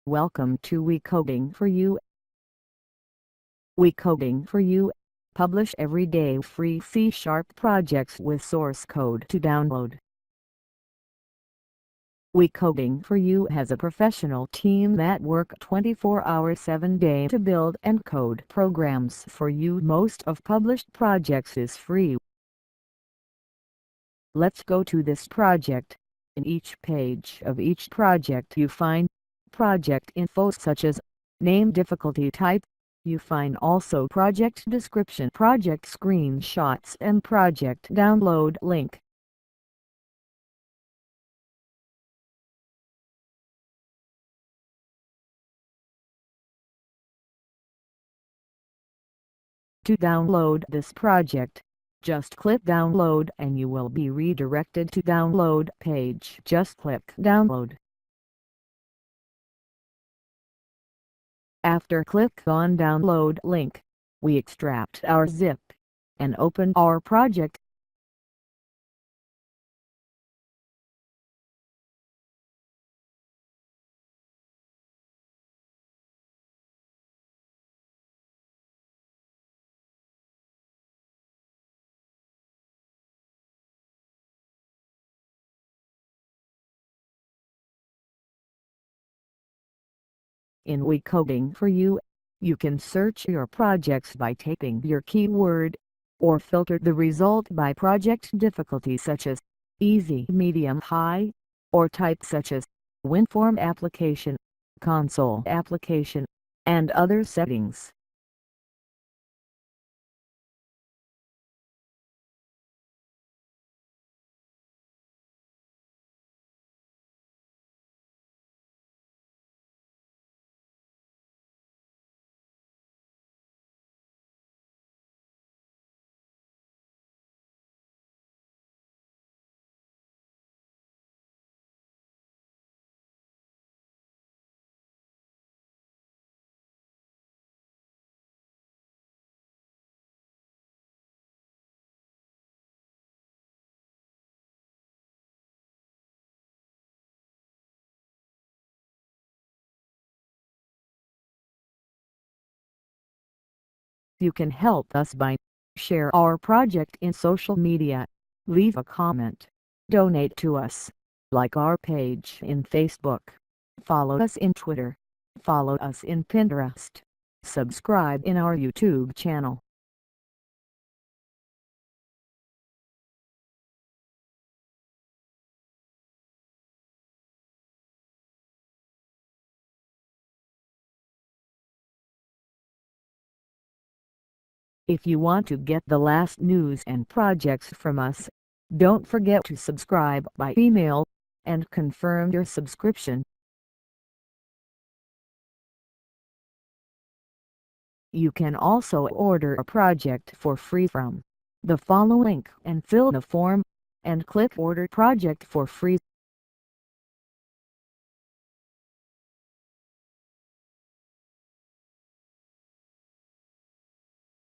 Welcome to We Coding for You. We Coding for You publish everyday free C# projects with source code to download. We Coding for You has a professional team that work 24 hours 7 days to build and code programs for you. Most of published projects is free. Let's go to this project. In each page of each project you find project info such as name, difficulty type. You find also project description, project screenshots and project download link. To download this project, just click download and you will be redirected to download page. Just click download. After click on download link, we extract our zip and open our project. In We Coding for You, you can search your projects by typing your keyword, or filter the result by project difficulty such as easy, medium, high, or type such as WinForm application, console application, and other settings. You can help us by share our project in social media, leave a comment, donate to us, like our page in Facebook, follow us in Twitter, follow us in Pinterest, subscribe in our YouTube channel. If you want to get the last news and projects from us, don't forget to subscribe by email and confirm your subscription. You can also order a project for free from the following link and fill the form, and click Order Project for free.